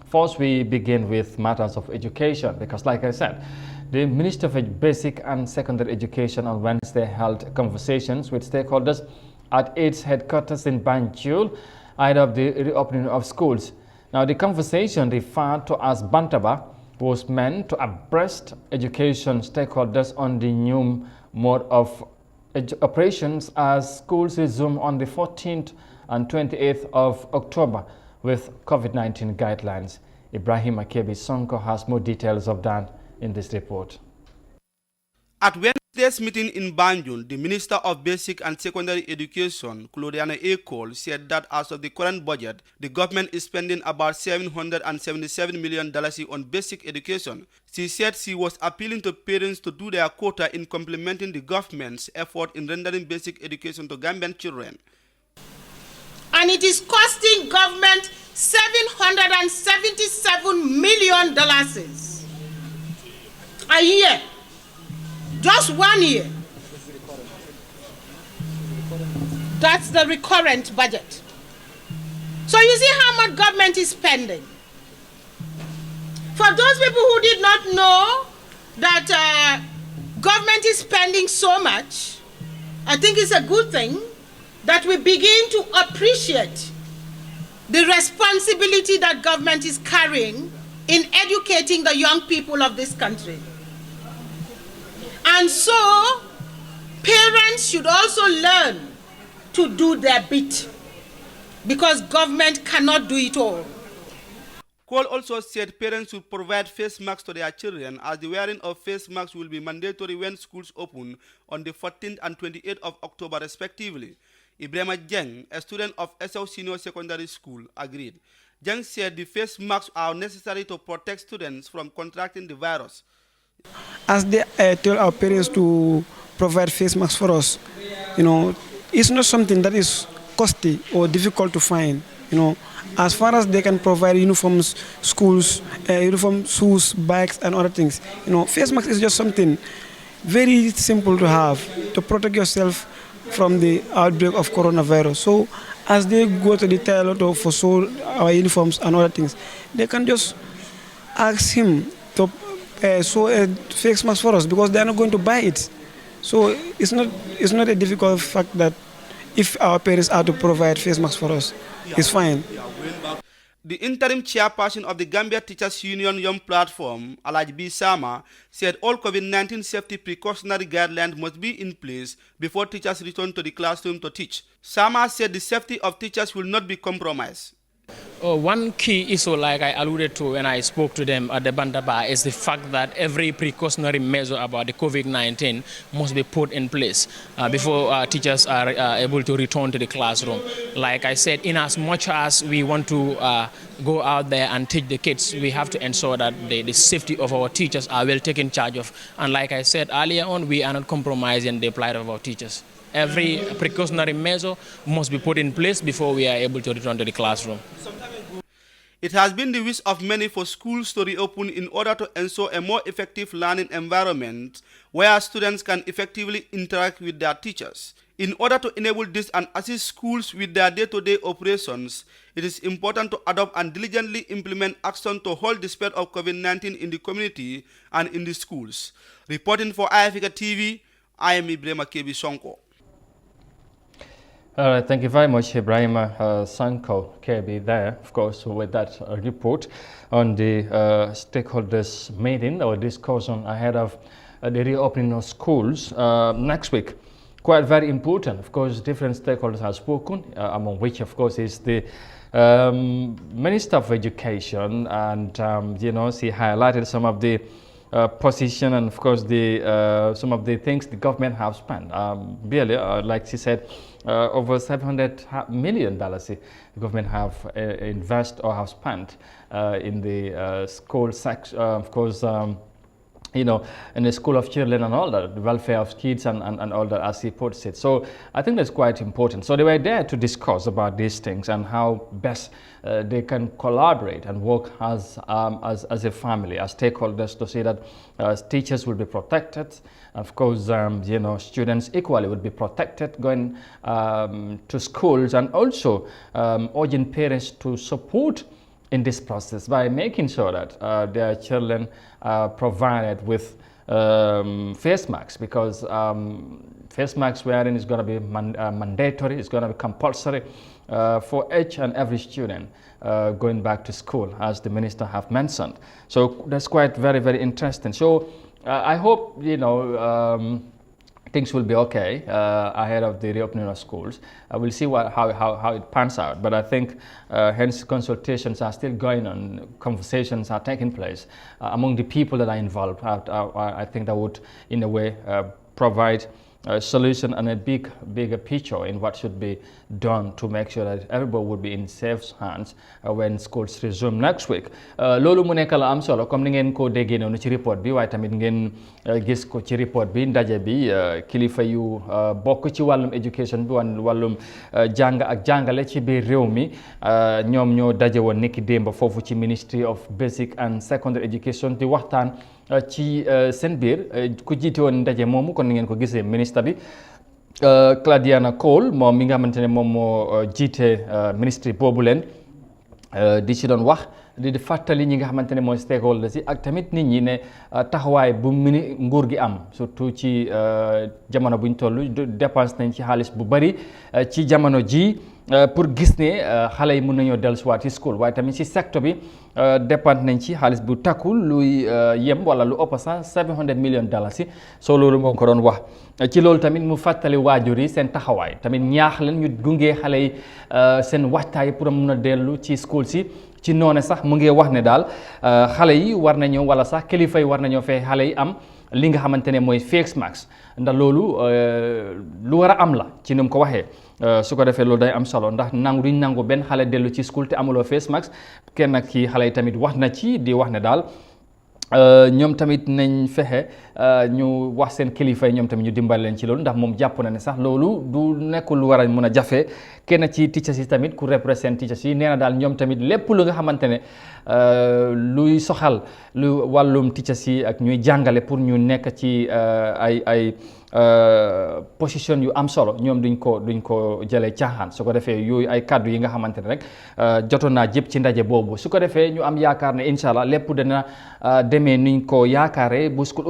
First, we begin with matters of education because, like I said, the Minister of Basic and Secondary Education on Wednesday held conversations with stakeholders at its headquarters in Banjul ahead of the reopening of schools. Now, the conversation referred to as Bantaba was meant to abreast education stakeholders on the new mode of operations as schools resume on the 14th and 28th of October with COVID-19 guidelines. Ibrahim Akebi Sonko has more details of that in this report. At Wednesday's meeting in Banjul, the Minister of Basic and Secondary Education, Claudiana Akol, said that as of the current budget, the government is spending about $777 million on basic education. She said she was appealing to parents to do their quota in complementing the government's effort in rendering basic education to Gambian children. And it is costing government $777 million a year. Just 1 year. That's the recurrent budget. So you see how much government is spending. For those people who did not know that government is spending so much, I think it's a good thing that we begin to appreciate the responsibility that government is carrying in educating the young people of this country. And so, parents should also learn to do their bit, because government cannot do it all. Cole also said parents should provide face masks to their children, as the wearing of face masks will be mandatory when schools open on the 14th and 28th of October respectively. Ibrahima Jeng, a student of SL Senior Secondary School, agreed. Jeng said the face masks are necessary to protect students from contracting the virus. As they tell our parents to provide face masks for us, it's not something that is costly or difficult to find. As far as they can provide uniforms, schools, shoes, bags, and other things. Face mask is just something very simple to have to protect yourself from the outbreak of coronavirus. So, as they go to the tailor for sew our uniforms and other things, they can just ask him to sew a face mask for us because they are not going to buy it. So it's not a difficult fact that if our parents are to provide face masks for us, it's fine. The interim chairperson of the Gambia Teachers Union Young Platform, Alaj B. Sama, said all COVID-19 safety precautionary guidelines must be in place before teachers return to the classroom to teach. Sama said the safety of teachers will not be compromised. One key issue, like I alluded to when I spoke to them at the Bandaba, is the fact that every precautionary measure about the COVID-19 must be put in place before teachers are able to return to the classroom. Like I said, in as much as we want to go out there and teach the kids, we have to ensure that the safety of our teachers are well taken charge of. And like I said earlier on, we are not compromising the plight of our teachers. Every precautionary measure must be put in place before we are able to return to the classroom. It has been the wish of many for schools to reopen in order to ensure a more effective learning environment where students can effectively interact with their teachers. In order to enable this and assist schools with their day-to-day operations, it is important to adopt and diligently implement action to halt the spread of COVID-19 in the community and in the schools. Reporting for iAfrica TV, I am Ibrahim Akebi Sonko. All right, thank you very much, Ibrahim Sanko KB there, of course, with that report on the stakeholders meeting or discussion ahead of the reopening of schools next week. Quite very important, of course, different stakeholders have spoken, among which, of course, is the Minister of Education, and, she highlighted some of the position and, of course, the some of the things the government have spent. Barely, like she said, over $700 million the government have invest or have spent in the school section, of course, in the school of children and all that, the welfare of kids and all that, as he puts it. So I think that's quite important. So they were there to discuss about these things and how best they can collaborate and work as a family, as stakeholders, to see that teachers will be protected. Of course, students equally will be protected going to schools, and also urging parents to support in this process by making sure that their children are provided with face masks, because face masks wearing is going to be mandatory, it's going to be compulsory for each and every student going back to school, as the minister have mentioned. So that's quite very interesting. So I hope, you know, things will be okay ahead of the reopening of schools. We'll see how it pans out. But I think hence consultations are still going on, conversations are taking place among the people that are involved. I think that would, in a way, provide a solution and a bigger picture in what should be done to make sure that everybody would be in safe hands when schools resume next week. Loolu mu nekk la am solo comme ni ngeen ko déggee noonu ci report bi, waaye tamit ngeen gis ko ci report bi, ndaje bi kilifa yu bokk ci wàllum education bi, wàllum jàng ak jàngale ci biir réew mi ñoom ñoo daje woon niki démb foofu ci Ministry of Basic and Secondary Education di waxtaan ci seen biir. Ku jiite woon ndaje moomu kon ni ngeen ko gisee ministre bi Claudiana Cole, moom mi nga xamante ne moom moo jiite ministre boobu leen di ci doon wax di fàttali ñi nga xamante ne mooy stakeholders yi ak tamit nit ñi ne taxawaay bu nguur gi am, surtout ci jamono buñ toll dépense nañ ci xaalis bu bari ci jamono ji pour gis ne xale yi mën nañoo dellusiwaat ci school, waaye tamit ci secteur bi dépend nañ ci xaalis bu takkul luy yem wala lu ëpp sax $700 million si. soo loolu moo ko doon wax ci loolu tamit mu fàttali waajur yi seen taxawaay, tamit ñaax leen ñu gunge xale yi seen waxtaay pour mun a dellu ci school si. ci noone sax mu ngi wax ne daal xale yi war nañoo wala sax kilifa yi war nañoo fexe xale yi am li nga xamante ne mooy face mask, ndax loolu lu war a am la ci ni mu ko waxee. su ko defee loolu day am solo ndax duñ nangu benn xale dellu ci school te amuloo face mask. kenn nag ci xale yi tamit wax na ci di wax ne daal ñoom tamit nañ fexe ñu wax seen kilifa yi ñoom tamit ñu dimbal leen ci loolu, ndax moom jàpp na ne sax loolu du nekkul lu war a mën a jafe. kenn ci teachers yi tamit ku represent teachers yi nee na daal ñoom tamit lépp lu nga xamante ne luy soxal lu wàllum teachers yi ak ñuy jàngale pour ñu nekk ci ay position yu am solo, ñoom duñ ko jëlee caaxaan. su ko defee yooyu ay kàddu yi nga xamante ne rek jotoon naa jëpp ci ndaje boobu. su ko defee ñu am yaakaar ne incha allah lépp dana demee nuñ ko yaakaaree bu school